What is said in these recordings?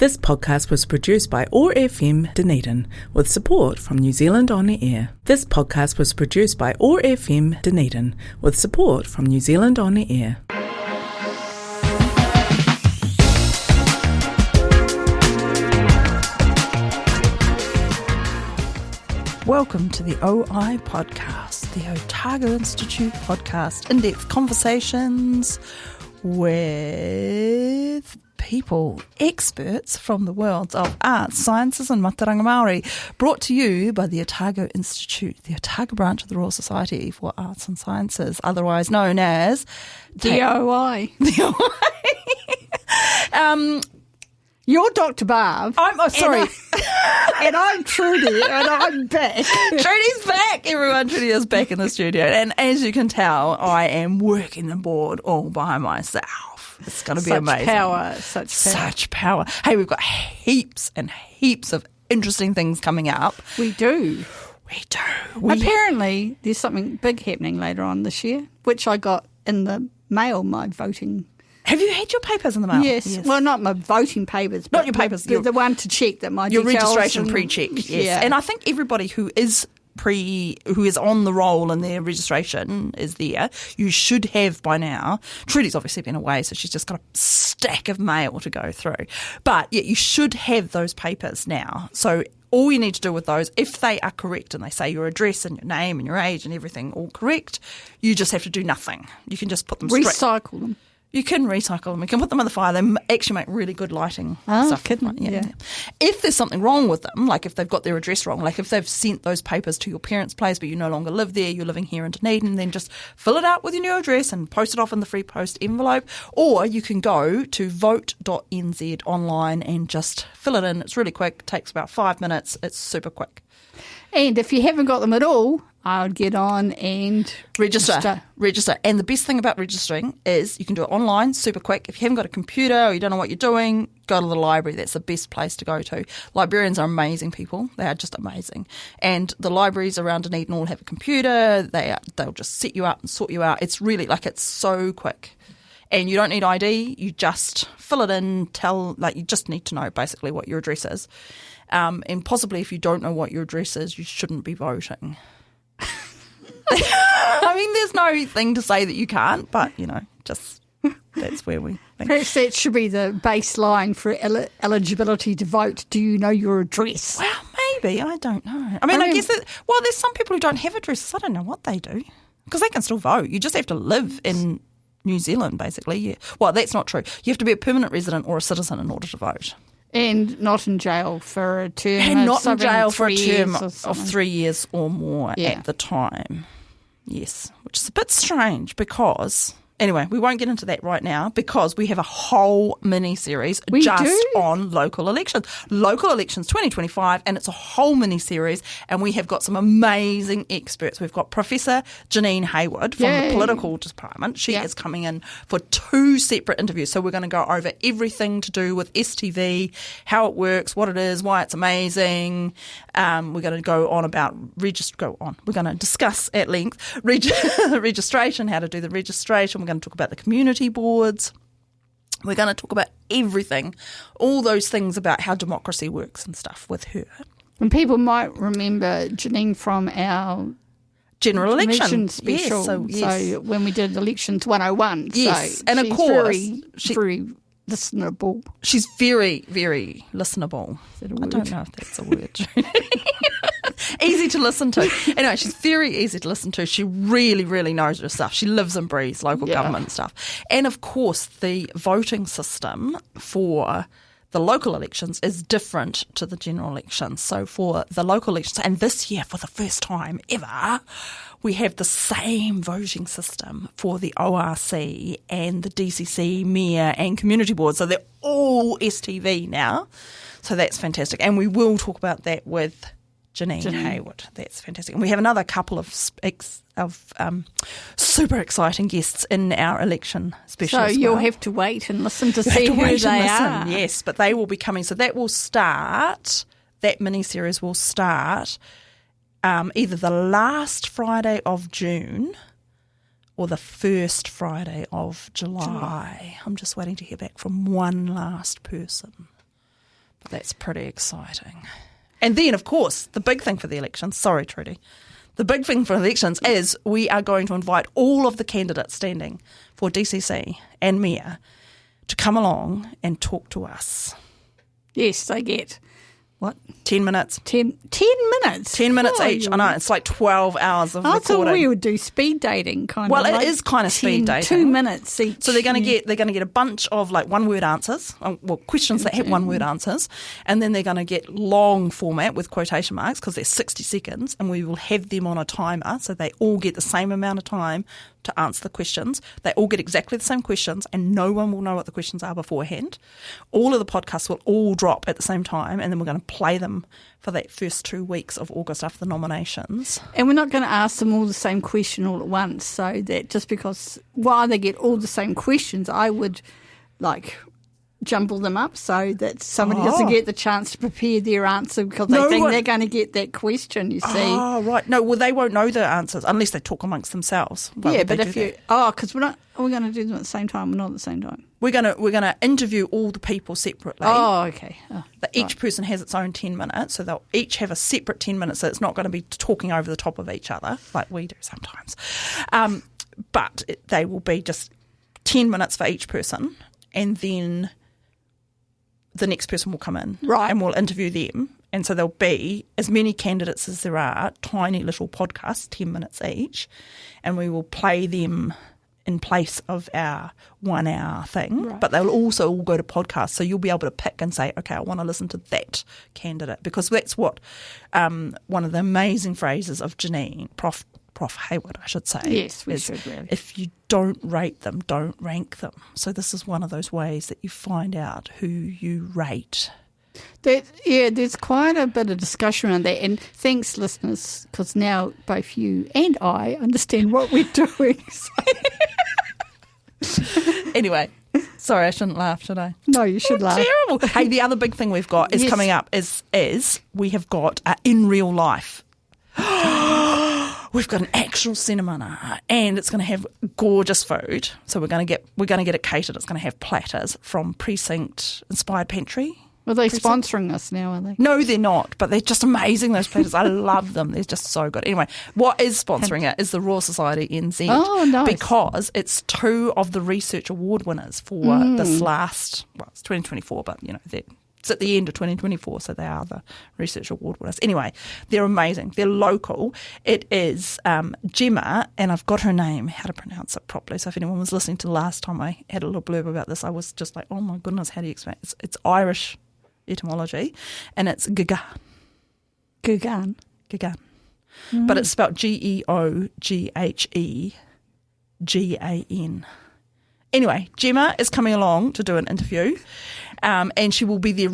This podcast was produced by OAR FM Dunedin with support from New Zealand On Air. This podcast was produced by OAR FM Dunedin with support from New Zealand On Air. Welcome to the OI podcast, the Otago Institute podcast, in-depth conversations with people, experts from the worlds of arts, sciences and mataranga Māori, brought to you by the Otago Institute, the Otago branch of the Royal Society for Arts and Sciences, otherwise known as DOI. You're Dr Barb. Sorry. And I'm Trudi, and I'm back. Trudy's back, everyone. Trudi is back in the studio. And as you can tell, I am working the board all by myself. It's going to be amazing. Such power. Hey, we've got heaps and heaps of interesting things coming up. We do. Apparently, there's something big happening later on this year, which I got in the mail, my voting. Have you had your papers in the mail? Yes. Well, not my voting papers. But not your papers. The one to check that my your details registration pre-check. Yes. Yeah. And I think everybody who is on the roll and their registration is there, you should have by now. Trudy's obviously been away, so she's just got a stack of mail to go through. But yeah, you should have those papers now. So all you need to do with those, if they are correct and they say your address and your name and your age and everything all correct, you just have to do nothing. You can just put them straight. Recycle them. You can recycle them. You can put them in the fire. They actually make really good lighting stuff. Kidding. Yeah. If there's something wrong with them, like if they've got their address wrong, like if they've sent those papers to your parents' place but you no longer live there, you're living here in Dunedin, then just fill it out with your new address and post it off in the free post envelope. Or you can go to vote.nz online and just fill it in. It's really quick. It takes about 5 minutes. It's super quick. And if you haven't got them at all, I would get on and register. And the best thing about registering is you can do it online, super quick. If you haven't got a computer or you don't know what you're doing, go to the library. That's the best place to go to. Librarians are amazing people. They are just amazing. And the libraries around Dunedin all have a computer. They'll just set you up and sort you out. It's really it's so quick. And you don't need ID. You just fill it in, you just need to know basically what your address is. And possibly if you don't know what your address is, you shouldn't be voting. I mean, there's no thing to say that you can't, but, just that's where we think. Perhaps that should be the baseline for eligibility to vote. Do you know your address? Well, maybe. I don't know. I mean, I guess there's some people who don't have addresses. I don't know what they do because they can still vote. You just have to live in New Zealand, basically. Yeah. Well, that's not true. You have to be a permanent resident or a citizen in order to vote. And not in jail for a term. And not in jail for a term of 3 years or more at the time. Yes, which is a bit strange because, anyway, we won't get into that right now because we have a whole mini-series on local elections. Local elections 2025, and it's a whole mini-series, and we have got some amazing experts. We've got Professor Janine Hayward from the Political Department. She is coming in for 2 separate interviews, so we're going to go over everything to do with STV, how it works, what it is, why it's amazing. We're going to go on about We're going to discuss at length registration, how to do the registration. We're going to talk about the community boards. We're going to talk about everything, all those things about how democracy works and stuff with her. And people might remember Janine from our general election special. Yes, so when we did Elections 101. Yes, so and of course, very listenable. She's very, very listenable. Is that a word? I don't know if that's a word. Easy to listen to. Anyway, she's very easy to listen to. She really, really knows her stuff. She lives and breathes local government stuff. And of course, the voting system for the local elections is different to the general elections. So for the local elections, and this year for the first time ever, we have the same voting system for the ORC and the DCC, Mayor and Community Board. So they're all STV now. So that's fantastic. And we will talk about that with Janine Hayward. That's fantastic. And we have another couple of super exciting guests in our election special. So you'll have to wait and listen to see who they are. Yes, but they will be coming. So that mini-series will start either the last Friday of June or the first Friday of July. I'm just waiting to hear back from one last person. That's pretty exciting. And then, of course, the big thing for the elections, sorry, Trudi, the big thing for the elections is we are going to invite all of the candidates standing for DCC and Mayor to come along and talk to us. Yes, they get, what? 10 minutes. 10 minutes? 10 minutes each. I know, it's like 12 hours of recording. I thought we would do speed dating kind of. Well, it is kind of speed dating. 2 minutes each. So they're going to get a bunch of like one-word answers, questions that have one-word answers, and then they're going to get long format with quotation marks because they're 60 seconds, and we will have them on a timer so they all get the same amount of time to answer the questions. They all get exactly the same questions, and no one will know what the questions are beforehand. All of the podcasts will all drop at the same time, and then we're going to play them for that first 2 weeks of August after the nominations. And we're not going to ask them all the same question all at once, so that just because while they get all the same questions, I would jumble them up so that somebody doesn't get the chance to prepare their answer because they think they're going to get that question, you see. Oh, right. No, well, they won't know the answers unless they talk amongst themselves. Yeah, but if you... Oh, because we're going to do them at the same time or not at the same time? We're going to interview all the people separately. Oh, okay. Each person has its own 10 minutes, so they'll each have a separate 10 minutes, so it's not going to be talking over the top of each other like we do sometimes. But they will be just 10 minutes for each person, and then the next person will come in and we'll interview them. And so there'll be as many candidates as there are, tiny little podcasts, 10 minutes each, and we will play them in place of our 1 hour thing. Right. But they'll also all go to podcasts, so you'll be able to pick and say, okay, I want to listen to that candidate, because that's what one of the amazing phrases of Janine, Prof Hayward, I should say. Yes, we should really. If you don't rate them, don't rank them. So this is one of those ways that you find out who you rate. There's quite a bit of discussion around that. And thanks, listeners, because now both you and I understand what we're doing. Anyway, sorry, I shouldn't laugh, should I? No, you should laugh. Terrible. Hey, the other big thing we've got is coming up is we have got In Real Life. We've got an actual cinema, and it's going to have gorgeous food. So we're going to get it catered. It's going to have platters from Precinct Inspired Pantry. Are they sponsoring us now, are they? No, they're not, but they're just amazing, those platters. I love them. They're just so good. Anyway, what is sponsoring it is the Royal Society NZ. Oh, nice. Because it's 2 of the research award winners for this last, it's 2024, but, it's at the end of 2024, so they are the research award winners. Anyway, they're amazing. They're local. It is Gemma, and I've got her name, how to pronounce it properly. So if anyone was listening to the last time I had a little blurb about this, I was just like, oh my goodness, how do you explain it? It's Irish etymology, and it's Gagan. Gagan. But it's spelled Geoghegan. Anyway, Gemma is coming along to do an interview, and she will be there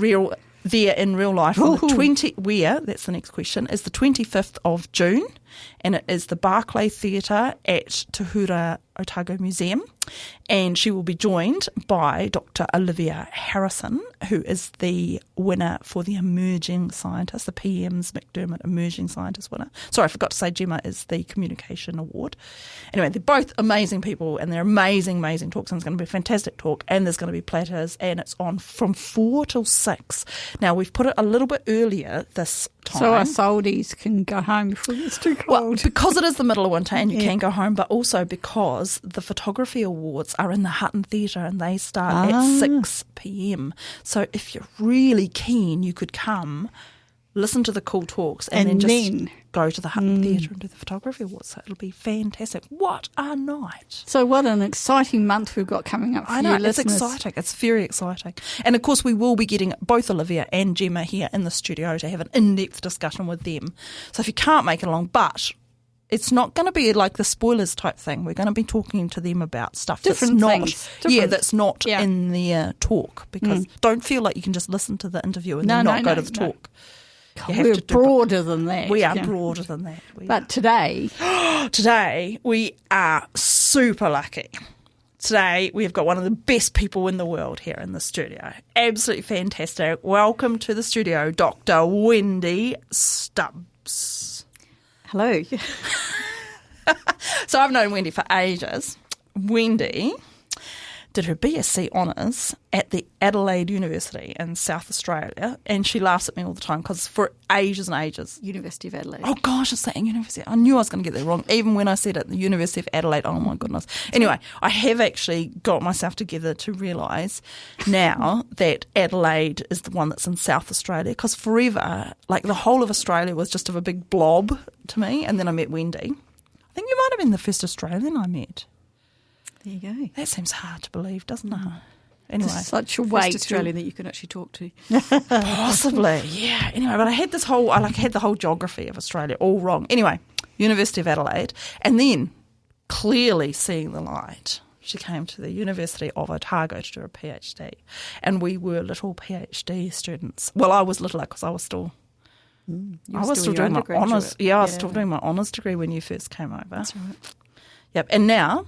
in real life on the that's the next question, is the 25th of June, and it is the Barclay Theatre at Tuhura Otago Museum, and she will be joined by Dr Olivia Harrison, who is the winner for the Emerging Scientist, the PM's McDermott Emerging Scientist winner. Sorry, I forgot to say Gemma is the Communication Award. Anyway, they're both amazing people, and they're amazing talks, and it's going to be a fantastic talk, and there's going to be platters, and it's on from 4 till 6. Now, we've put it a little bit earlier this time. So our soldies can go home before it's too cold. Well, because it is the middle of winter and you can go home, but also because the Photography Awards are in the Hutton Theatre and they start at 6 p.m. So if you're really keen, you could come, listen to the cool talks, and then just go to the Hutton Theatre and do the Photography Awards. So it'll be fantastic. What a night. So what an exciting month we've got coming up for I know, you it's listeners. exciting. It's very exciting. And of course we will be getting both Olivia and Gemma here in the studio to have an in-depth discussion with them. So if you can't make it along, but it's not going to be like the spoilers type thing. We're going to be talking to them about stuff that's not in their talk, because don't feel like you can just listen to the interview and then not go to the talk. We're broader than that. We are broader than that. But today we are super lucky. Today we've got one of the best people in the world here in the studio. Absolutely fantastic. Welcome to the studio, Dr Wendy Stubbs. Hello. So I've known Wendy for ages. Wendy, did her BSc honours at the Adelaide University in South Australia, and she laughs at me all the time because for ages and ages. University of Adelaide. Oh gosh, it's saying University. I knew I was going to get that wrong, even when I said it, the University of Adelaide. Oh my goodness. Anyway, I have actually got myself together to realise now that Adelaide is the one that's in South Australia, because forever, like the whole of Australia was just of a big blob to me, and then I met Wendy. I think you might have been the first Australian I met. There you go. That seems hard to believe, doesn't it? Anyway, such a way first Australian that you can actually talk to. possibly, yeah. Anyway, but I had the whole geography of Australia all wrong. Anyway, University of Adelaide, and then clearly seeing the light, she came to the University of Otago to do a PhD, and we were little PhD students. Well, I was littler because I was still. I was still doing my honours. Yeah, I was still doing my honours degree when you first came over. That's right. Yep, and now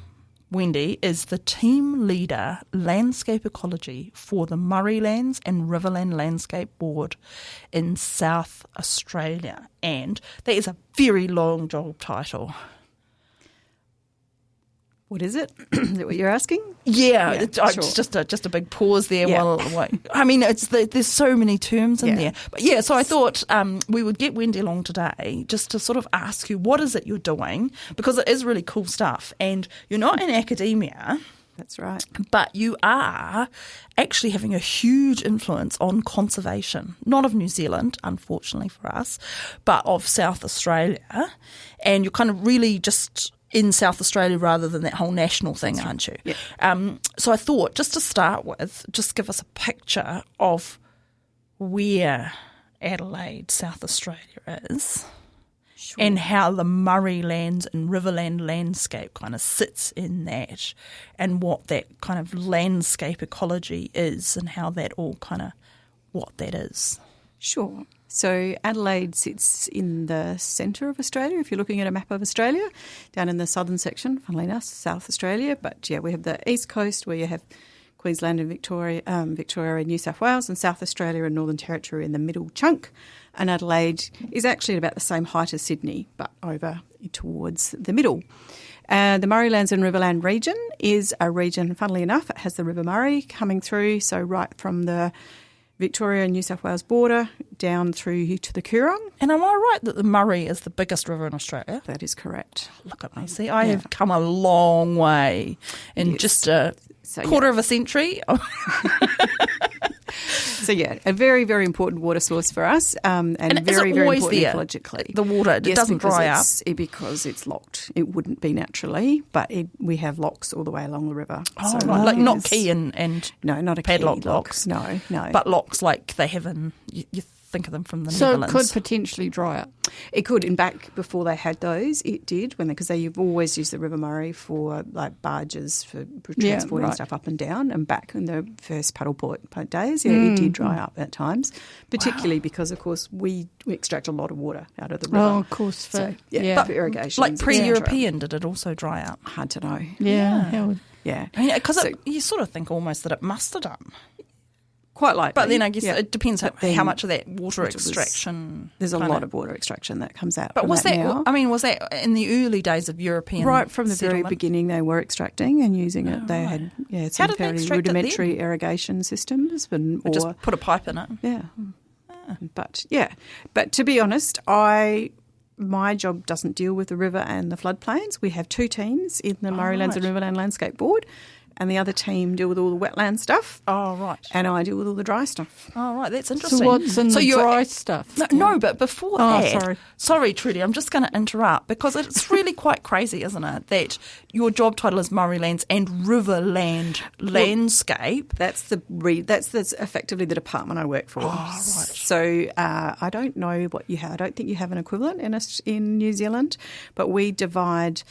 Wendy is the Teamleader Landscape Ecology for the Murraylands and Riverland Landscape Board in South Australia. And that is a very long job title. What is it? Is that what you're asking? Yeah, sure. It's just a big pause there. Yeah. I mean, there's so many terms in there. But yeah, so I thought we would get Wendy along today just to sort of ask you, what is it you're doing? Because it is really cool stuff. And you're not in academia. That's right. But you are actually having a huge influence on conservation, not of New Zealand, unfortunately for us, but of South Australia. And you're kind of really just in South Australia rather than that whole national thing, aren't you? Yeah. So I thought, just to start with, just give us a picture of where Adelaide, South Australia is. Sure. And how the Murraylands and Riverland landscape kind of sits in that, and what that kind of landscape ecology is, and how that all kind of, what that is. Sure. So Adelaide sits in the centre of Australia, if you're looking at a map of Australia, down in the southern section, funnily enough, South Australia. But yeah, we have the east coast where you have Queensland and Victoria and New South Wales, and South Australia and Northern Territory in the middle chunk. And Adelaide is actually at about the same height as Sydney, but over towards the middle. The Murraylands and Riverland region is a region, funnily enough, it has the River Murray coming through, so right from the Victoria and New South Wales border down through to the Coorong. And am I right that the Murray is the biggest river in Australia? That is correct. Look at me. See, I have come a long way in just a quarter of a century. So, yeah, a very, very important water source for us, and very, very important ecologically. The water, it doesn't dry up. Because it's locked. It wouldn't be naturally, but we have locks all the way along the river. Oh, so right. Like not key and no, not a padlock key locks. No. But locks like they have in, you think of them from the Netherlands. So it could potentially dry up. It could. In back before they had those, it did, because you've always used the River Murray for like barges for transporting stuff up and down, and back in the first paddle port days, it did dry up at times, particularly because, of course, we extract a lot of water out of the river. Oh, of course, for irrigation. Like pre-European, did it also dry up? Hard to know. Yeah. Because you sort of think almost that it must have done. Quite likely. But then I guess it depends how much of that water extraction. There's a lot of water extraction that comes out. But was that in the early days of European right from the settlement? very beginning they were extracting and using it. They had some fairly rudimentary irrigation systems. Just put a pipe in it. Yeah. But to be honest, my job doesn't deal with the river and the floodplains. We have two teams in the Murraylands and Riverland Landscape Board, and the other team deal with all the wetland stuff. Oh, right. And I deal with all the dry stuff. Oh, right. That's interesting. So what's in the dry stuff? No, but before that... Sorry, Trudi, I'm just going to interrupt because it's really quite crazy, isn't it, that your job title is Murraylands and Riverland Landscape. That's effectively the department I work for. Oh, right. So I don't know what you have. I don't think you have an equivalent in New Zealand, but we divide...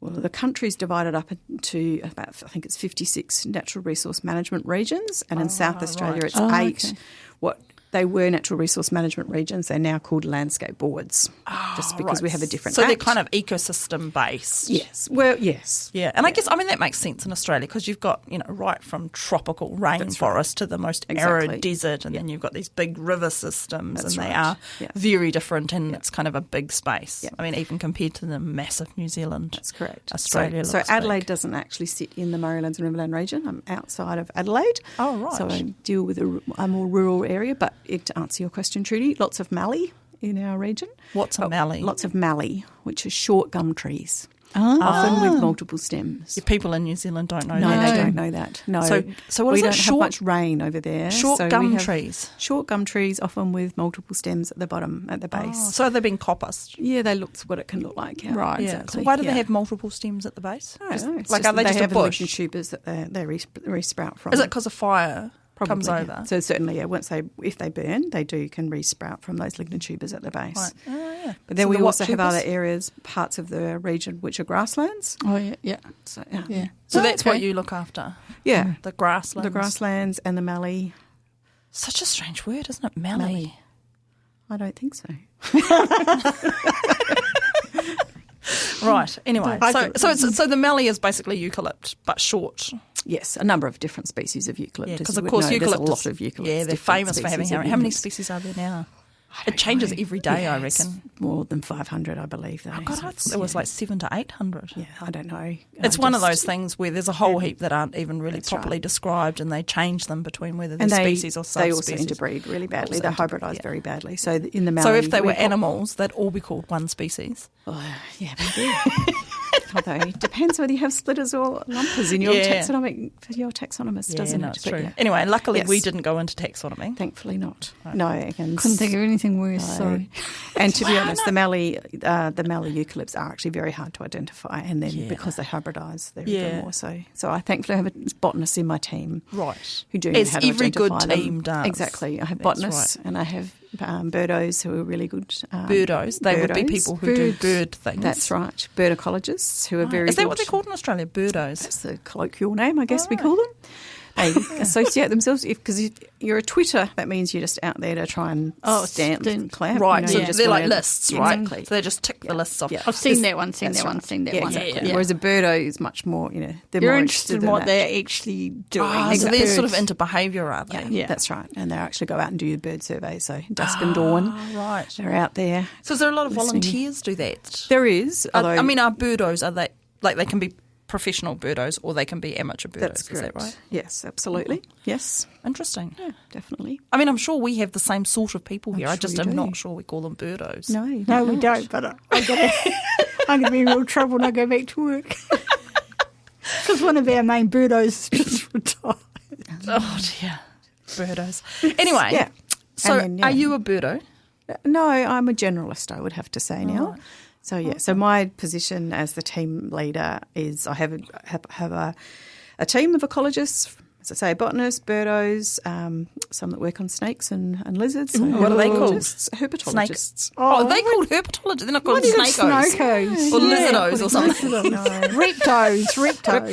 Well, the country's divided up into about, I think it's 56 natural resource management regions, and in South Australia it's 8. Okay. What They were natural resource management regions. They're now called landscape boards, just because we have a different So act. they're kind of ecosystem based. Yes. Well, yes. Yeah, and I guess, that makes sense in Australia because you've got, right from tropical rainforest to the most arid desert, and then you've got these big river systems, and they are very different, and it's kind of a big space. Yeah. Even compared to the massive New Zealand. That's correct. Australia So looks Adelaide big. doesn't actually sit in the Murraylands and Riverland region. I'm outside of Adelaide. Oh, right. So I deal with a more rural area, but to answer your question, Trudi, lots of Mallee in our region. What's a Mallee? Lots of Mallee, which are short gum trees, often with multiple stems. Your people in New Zealand don't know No, that. they don't know that. No. So what we is it? don't have much rain over there. Short so gum we have trees? Short gum trees, often with multiple stems at the bottom, at the base. So they've been coppiced? Yeah, they look what it can look like. Yeah. Right. Yeah. Exactly. So why do they have multiple stems at the base? I don't know. It's Are they just a have bush? lignin tubers that they resprout from. Is it because of fire comes Probably, over? yeah. So certainly, if they burn, they can resprout from those lignin tubers at the base. Right. Oh, yeah. But then So we the also what have tubers? other areas, parts of the region which are grasslands. Oh, yeah, yeah. So Yeah. So that's okay. what you look after? Yeah. The grasslands? The grasslands and the Mallee. Such a strange word, isn't it? Mallee. I don't think so. Right. Anyway, so the Mallee is basically eucalypt, but short. Yes, a number of different species of eucalypt. Yeah, as because you of would course know, there's eucalypt. a lot of eucalypts. Yeah, they're different famous for having. species of How many eucalypts. species are there now? It changes every day, I reckon. More than 500, I believe. Though. Oh, God, it was like 700 to 800. Yeah, I don't know. It's one of those things where there's a whole heap that aren't even really That's properly right. described, and they change them between whether they're And species or they subspecies. also interbreed really badly. Also They hybridise yeah. very badly. So in the Mallee, So if they were we've got- animals, they'd all be called one species. Oh, yeah, maybe. Although it depends whether you have splitters or lumpers in your Yeah. taxonomist, doesn't no, it? it's But true. yeah. Anyway, luckily Yes. we didn't go into taxonomy. Thankfully not. No, and Couldn't think of anything worse, no. sorry. And to be honest, the Mallee eucalypts are actually very hard to identify, and then because they hybridise, they're even more so. So I thankfully have a botanist in my team, Right. who do know As how to every good identify team them. does. Exactly. I have That's botanists and I have birdos who are really good. Birdos. They would be birdos. people who do bird things. That's right. Bird ecologists who are very Is that good. what they're called in Australia? Birdos. That's the colloquial name, I guess we call them. They associate themselves, because you're a twitter, that means you're just out there to try and stamp clamp. Right, so you just they're like wanna- lists, right? Exactly. So they just tick the lists off. Yeah. I've seen that one, That's right. seen that Yeah, one. exactly. Yeah. Whereas a birdo is much more, they're You're more interested in in what that. they're actually doing. So they're sort of Birds. into behaviour, are they? Yeah, that's right. And they actually go out and do bird surveys. So dusk and dawn, Right. they're out there. So is there a lot of listening. volunteers do that? There is. Are Although, birdos, are they, like they can be professional birdos or they can be amateur birdos, that's is correct. that right? Yes, absolutely. Yes, Interesting. definitely. I'm sure we have the same sort of people here. I sure just you am do. not sure we call them birdos. No, you No, do we not. don't, but I'm going to be in real trouble when I go back to work. Because one of our main birdos just retired. Oh dear. Birdos. Anyway, Yeah. so And then, are you a birdo? No, I'm a generalist, I would have to say now. Right. So so my position as the team leader is I have a team of ecologists, as I say, botanists, birdos, some that work on snakes and lizards. So What are they called? Herpetologists. Oh, are they called herpetologists? They're not called snakos. Snakos. Or lizardos or something. Reptos.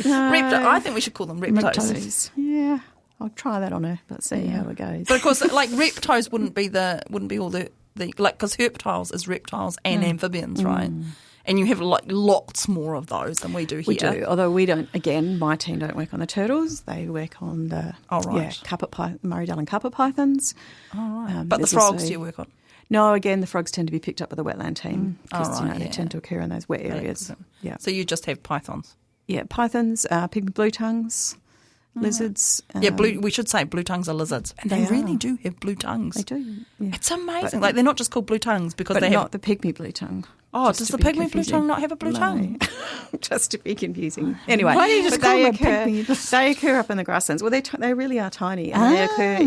I think we should call them reptos. Reptos. Yeah, I'll try that on her. Let's see how it goes. But of course, like reptos wouldn't be all the because herptiles is reptiles and amphibians, right? And you have like lots more of those than we do here. We do, although we don't. Again, my team don't work on the turtles. They work on the Murray-Darling carpet pythons. Oh, right. But the there's frogs also- do you work on? No, again, the frogs tend to be picked up by the wetland team because Oh, right, they tend to occur in those wet areas. Yeah, So you just have pythons. yeah, pythons, pygmy blue tongues, lizards. We should say blue tongues are lizards. And they They really are. do have blue tongues. They do. Yeah. It's amazing. Like they're not just called blue tongues because But they not have. the pygmy blue tongue. Oh, just does to the be pygmy blue confusing. tongue not have a blue No. tongue? Just to be confusing. Anyway, Why do you just but call they them a occur, pygmy? they occur up in the grasslands. Well, they really are tiny, and they occur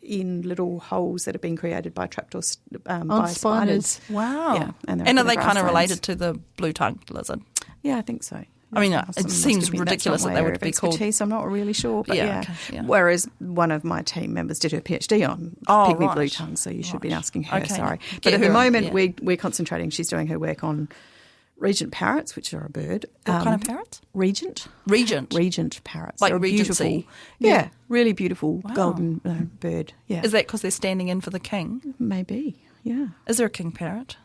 in little holes that have been created by trapdoor by spiders. Wow. Yeah, and they're and up are in they the kind of grasslands. related to the blue tongued lizard? Yeah, I think so. I mean, Must it have seems been- ridiculous that's not that they my would area of be called. expertise. I'm not really sure, but Yeah, yeah. okay, yeah. Whereas one of my team members did her PhD on pygmy right. blue tongue, so you should be asking her. Okay. Sorry, Get but at her the on, moment yeah. we're concentrating. She's doing her work on regent parrots, which are a bird. What kind of parrots? Regent parrots. Like They're Regency. Yeah, really beautiful Wow. golden bird. Yeah, Is that because they're standing in for the king? maybe. Yeah, Is there a king parrot?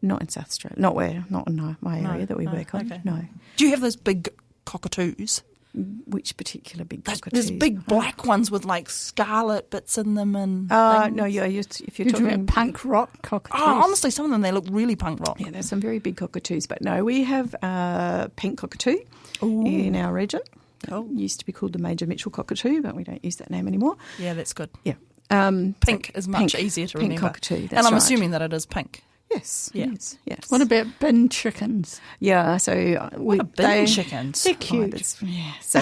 not in South Australia. Not in my area that we work on. Okay. No. Do you have those big cockatoos? Which particular big There's cockatoos? big black ones with like scarlet bits in them and things. No, yeah. If you're You're talking talking about punk rock cockatoos. Oh, honestly, some of them, they look really punk rock. Yeah, there's some very big cockatoos, but no, we have a pink cockatoo in our region. Cool. It used to be called the Major Mitchell cockatoo, but we don't use that name anymore. Yeah, that's good. Yeah. Pink is much easier to pink remember. Cockatoo, that's and I'm right. assuming that it is pink. Yes, Yeah. yes. What about bin chickens? Yeah, so What are bin chickens? They're cute. So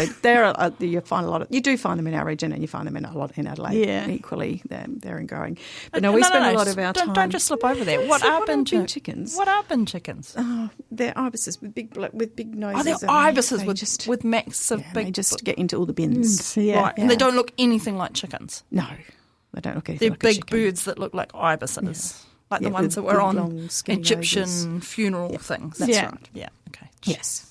you find a lot of. You do find them in our region, and you find them a lot in Adelaide. Yeah. Equally, they're in growing. But no, we spend a lot of our time. Don't just slip over there. What are bin chickens? What are bin chickens? They're ibises with big noses. Oh, they're and ibises they with massive They big. just get into all the bins. Yeah. Right, and they don't look anything like chickens. No, they don't look anything They're like a big chicken. birds that look like ibises. Like the Yeah, ones with that were big, on long, skinny Egyptian noses. funeral things. That's Yeah. right. Yeah, okay. Yes.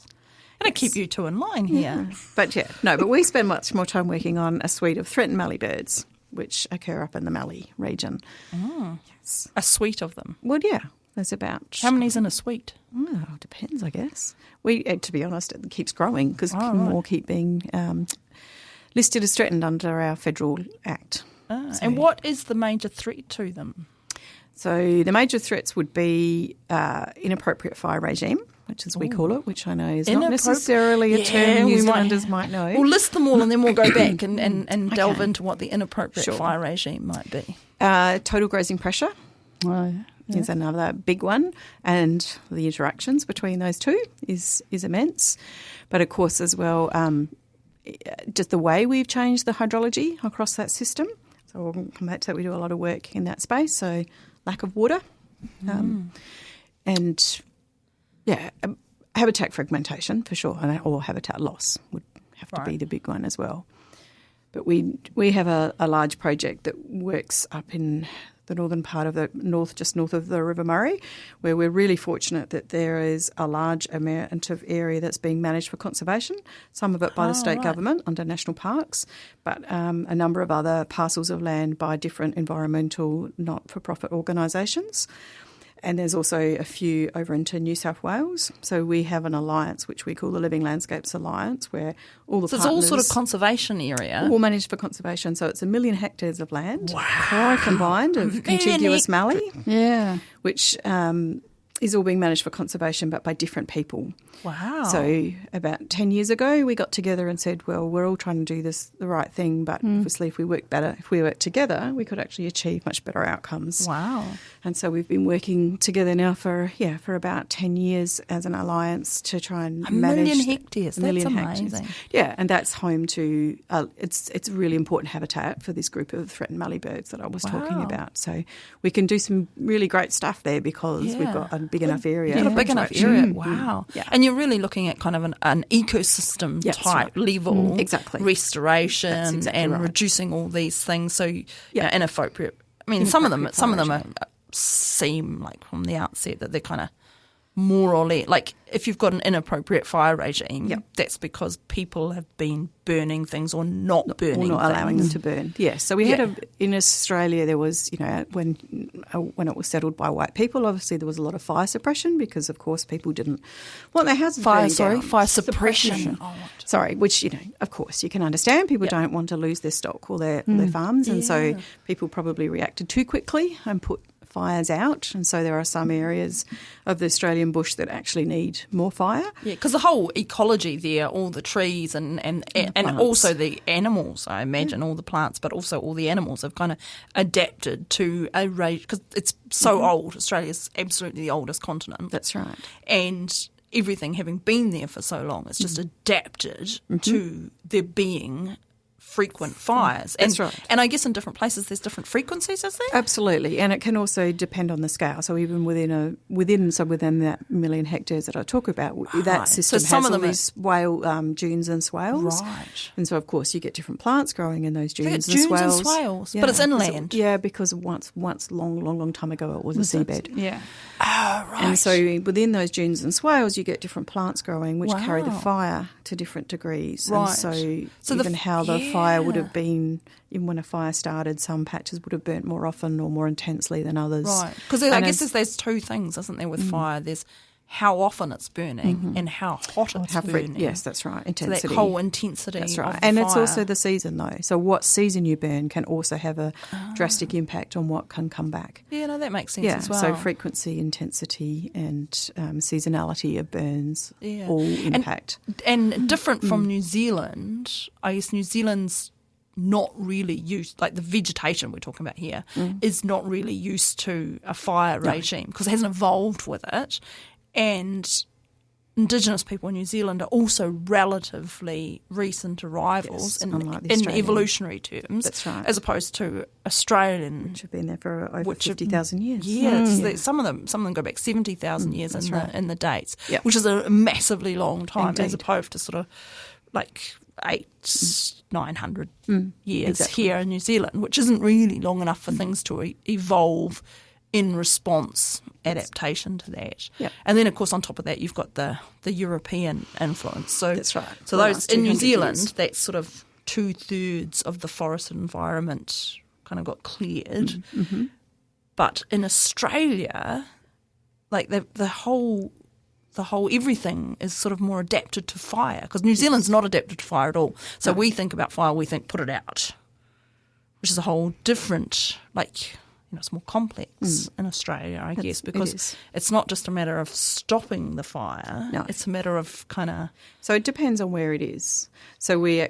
Gonna keep you two in line here. But we spend much more time working on a suite of threatened mallee birds, which occur up in the Mallee region. Yes. A suite of them. Well, yeah, there's about... How many's in a suite? Oh, depends, I guess. To be honest, it keeps growing because Oh, more keep being listed as threatened under our federal act. And what is the major threat to them? So the major threats would be inappropriate fire regime, which as we call it, which I know is not necessarily a term New Zealanders might know. We'll list them all and then we'll go back and delve into what the inappropriate fire regime might be. Total grazing pressure is another big one, and the interactions between those two is immense. But of course as well, just the way we've changed the hydrology across that system. So we'll come back to that. We do a lot of work in that space. So lack of water and, habitat fragmentation for sure, or habitat loss would have to be the big one as well. But we have a large project that works up in the northern part of the just north of the River Murray, where we're really fortunate that there is a large amount of area that's being managed for conservation, some of it by the state government under national parks, but a number of other parcels of land by different environmental not-for-profit organisations. And there's also a few over into New South Wales. So we have an alliance, which we call the Living Landscapes Alliance, where all the partners... So it's all sort of conservation area? All managed for conservation. So it's 1 million hectares of land combined of contiguous Mallee. Yeah. Which is all being managed for conservation, but by different people. Wow. So about 10 years ago, we got together and said, well, we're all trying to do the right thing, but obviously if we work together, we could actually achieve much better outcomes. Wow. And so we've been working together now for about 10 years as an alliance to try and manage 1 million hectares. That's amazing. Hectares. Yeah, and that's home to it's really important habitat for this group of threatened mallee birds that I was talking about. So we can do some really great stuff there because we've got a big enough area. You've got a big enough area. Wow. Yeah. And you're really looking at kind of an ecosystem type level. Exactly. Restoration and reducing all these things. So inappropriate. I mean, some of them seem like from the outset that they're kind of more or less like if you've got an inappropriate fire regime, that's because people have been burning things or not burning, or not things. allowing them to burn. Yes, so we had in Australia there was when it was settled by white people, obviously there was a lot of fire suppression because of course people didn't want their houses burning down. Fire suppression. Sorry, which of course you can understand. People don't want to lose their stock or their farms, and so people probably reacted too quickly and put fires out, and so there are some areas of the Australian bush that actually need more fire. Yeah, because the whole ecology there, all the trees and also the animals, I imagine, all the plants, but also all the animals have kind of adapted to a rate, because it's so old. Australia's absolutely the oldest continent. That's right. And everything having been there for so long, it's just adapted to there being frequent fires. That's right. And I guess in different places there's different frequencies, is there? Absolutely, and it can also depend on the scale. So even within that 1 million hectares that I talk about, that system has all these dunes and swales. Right. And so of course you get different plants growing in those dunes and dunes swales. and swales, but it's inland. Because once long time ago it was a seabed. Yeah. Oh, right. And so within those dunes and swales, you get different plants growing, which carry the fire to different degrees. Right. And so even how the fire would have been, even when a fire started, some patches would have burnt more often or more intensely than others. Right. Because I guess there's two things, isn't there, with fire? There's how often it's burning and how hot it's burning. Yes, that's right. Intensity. So that whole intensity. That's right. Of the and fire. it's also the season, though. So what season you burn can also have a drastic impact on what can come back. Yeah, no, that makes sense as well. So frequency, intensity, and seasonality of burns all impact. And different from New Zealand, I guess New Zealand's not really used, like the vegetation we're talking about here, is not really used to a fire regime because it hasn't evolved with it. And Indigenous people in New Zealand are also relatively recent arrivals in evolutionary terms. That's right. As opposed to Australian, which have been there for over 50,000 years. Yes, some of them go back 70,000 years in the dates, which is a massively long time as opposed to sort of like 900 years here in New Zealand, which isn't really long enough for things to evolve in response, adaptation to that. Yep. And then, of course, on top of that, you've got the European influence. So that's right. So those in New Zealand, that's sort of 2/3 of the forested environment kind of got cleared. Mm-hmm. But in Australia, like the whole everything is sort of more adapted to fire because New Zealand's not adapted to fire at all. So we think about fire, we think put it out, which is a whole different, like, it's more complex in Australia, I guess, because it's not just a matter of stopping the fire. No. It's a matter of kind of... So it depends on where it is. So we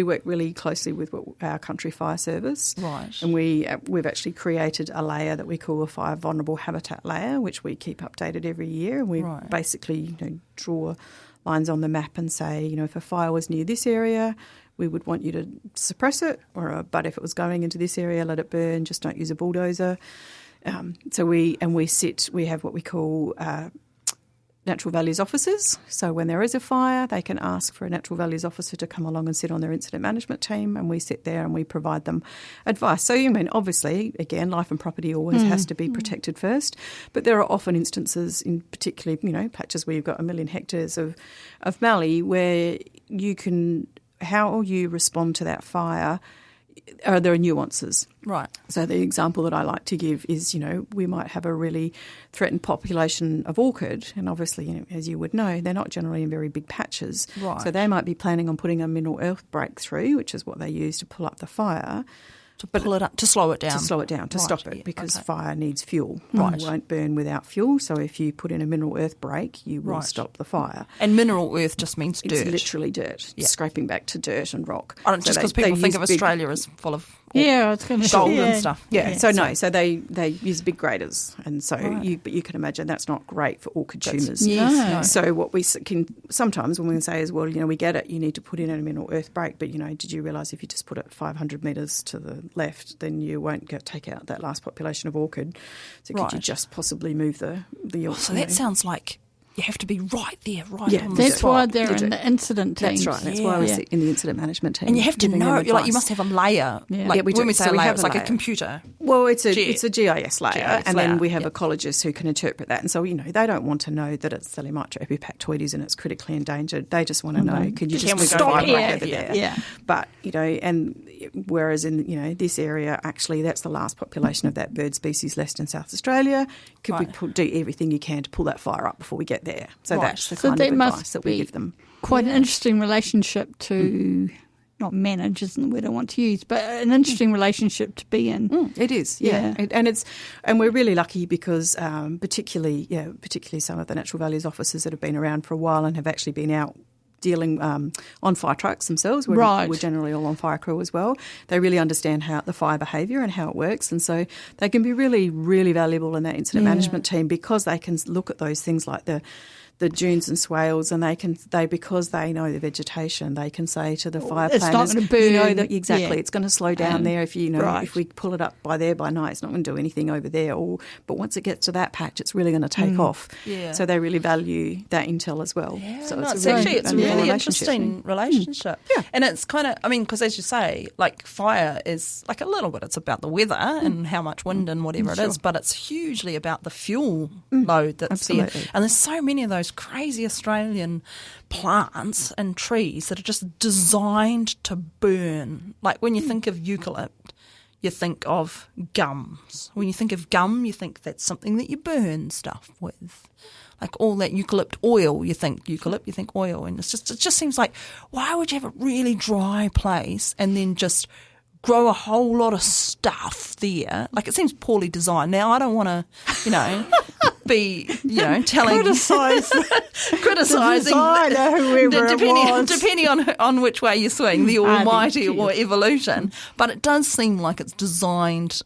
work really closely with our country fire service. Right. And we've actually created a layer that we call a fire vulnerable habitat layer, which we keep updated every year. And we basically draw lines on the map and say, if a fire was near this area, we would want you to suppress it, but if it was going into this area, let it burn, just don't use a bulldozer. So we have what we call natural values officers. So when there is a fire, they can ask for a natural values officer to come along and sit on their incident management team, and we sit there and we provide them advice. So, obviously, again, life and property always has to be protected first, but there are often instances, in particularly, patches where you've got 1 million hectares of Mallee, where how you respond to that fire, there are nuances. Right. So the example that I like to give is, we might have a really threatened population of orchid, and obviously, as you would know, they're not generally in very big patches. Right. So they might be planning on putting a mineral earth break through, which is what they use to pull up the fire. Pull it up, to slow it down. To stop it, because fire needs fuel. Right. It won't burn without fuel, so if you put in a mineral earth break, you will stop the fire. And mineral earth just means dirt. It's literally dirt, scraping back to dirt and rock. Just because people think of Australia as full of gold and stuff. So they use big graders, and so but you can imagine that's not great for orchid tumours. No. So what we can sometimes when we say is, well, we get it, you need to put in a mineral earth break, but did you realise if you just put it 500 metres to the left, then you won't take out that last population of orchid. So could you just possibly move the so that sounds like you have to be right there, on the spot. That's why they're in the incident team. That's right. That's why we sit in the incident management team. And you have to know, you must have a layer. Yeah. Like, when we say layer, it's like layer. a computer. Well, it's a GIS layer, and then we have ecologists who can interpret that. And so, they don't want to know that it's Thelymitra epipactoides and it's critically endangered. They just want to know, could you just stop it right over there? Yeah. But, and whereas in, this area, actually, that's the last population of that bird species left in South Australia. Could we do everything you can to pull that fire up before we get there? So that's the kind of advice that we give them. Quite an interesting relationship to not manage isn't the word I want to use, but an interesting relationship to be in. It is, and we're really lucky because particularly some of the natural values officers that have been around for a while and have actually been out dealing on fire trucks themselves. We're generally all on fire crew as well. They really understand how the fire behaviour and how it works, and so they can be really, really valuable in that incident management team because they can look at those things like the the dunes and swales, and because they know the vegetation, they can say to the fire it's planners, not going to burn. it's going to slow down there. If right. if we pull it up by there by night, it's not going to do anything over there. But once it gets to that patch, it's really going to take off. Yeah. So they really value that intel as well. Yeah, so it's a really interesting relationship. Yeah. And it's kind of, because as you say, like fire is like a little bit, it's about the weather and how much wind and whatever it is, but it's hugely about the fuel load that's there. And there's so many of those crazy Australian plants and trees that are just designed to burn. Like when you think of eucalypt, you think of gums. When you think of gum, you think that's something that you burn stuff with. Like all that eucalypt oil, you think eucalypt, you think oil. And it just seems like, why would you have a really dry place and then just grow a whole lot of stuff there? Like it seems poorly designed. Now I don't want to, be, telling criticising depending on which way you swing, the almighty or evolution. But it does seem like it's designed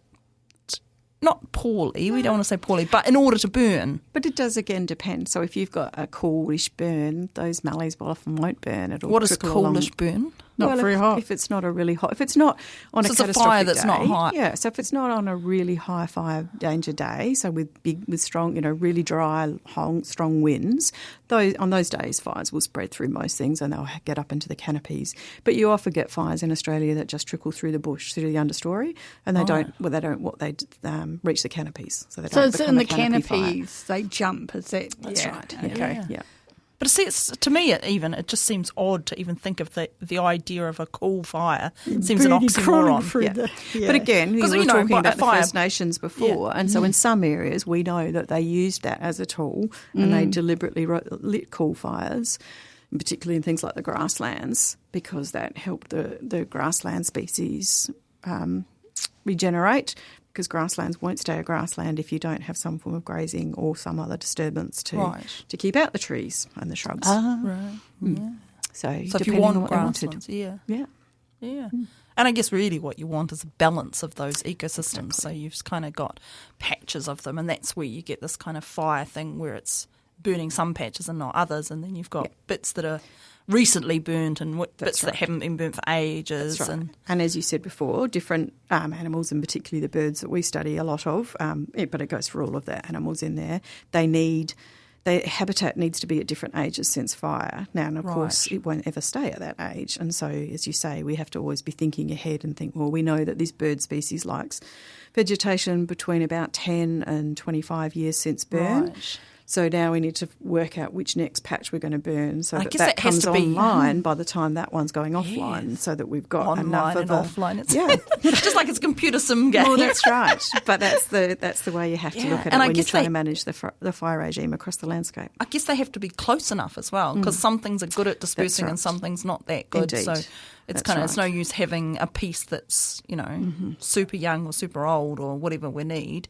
not poorly, we don't want to say poorly, but in order to burn. But it does again depend. So if you've got a coolish burn, those mallees often won't burn. It'll what is coolish burn? Not very hot. If it's not a really hot, if it's not on a catastrophic fire that's day, not hot. Yeah. So if it's not on a really high fire danger day, so with strong, really dry, strong winds, on those days fires will spread through most things and they'll get up into the canopies. But you often get fires in Australia that just trickle through the bush, through the understory, and they don't reach the canopies. So it's in the canopies they jump. Is that? That's right. Yeah. Okay. Yeah. But to me, it just seems odd to even think of the idea of a cool fire. It seems an oxymoron. But again, we were talking about the fire. First Nations before, and so in some areas we know that they used that as a tool and they deliberately lit cool fires, particularly in things like the grasslands, because that helped the grassland species regenerate. Because grasslands won't stay a grassland if you don't have some form of grazing or some other disturbance to keep out the trees and the shrubs. Right. Yeah. So if you want grasslands, yeah. And I guess really what you want is a balance of those ecosystems. Exactly. So you've kind of got patches of them, and that's where you get this kind of fire thing where it's burning some patches and not others, and then you've got bits that are recently burnt and bits that haven't been burnt for ages. That's right. And as you said before, different animals, and particularly the birds that we study a lot of, but it goes for all of the animals in there, their habitat needs to be at different ages since fire. Now, and of course, it won't ever stay at that age. And so, as you say, we have to always be thinking ahead and think, well, we know that this bird species likes vegetation between about 10 and 25 years since burn. Right. So now we need to work out which next patch we're going to burn, so that has comes to be online by the time that one's going offline, so that we've got enough of offline. It's just like it's a computer sim game. Well, that's right. But that's the way you have to look at it when you're trying to manage the fire regime across the landscape. I guess they have to be close enough as well, because some things are good at dispersing and some things not that good. Indeed. So it's it's no use having a piece that's super young or super old or whatever we need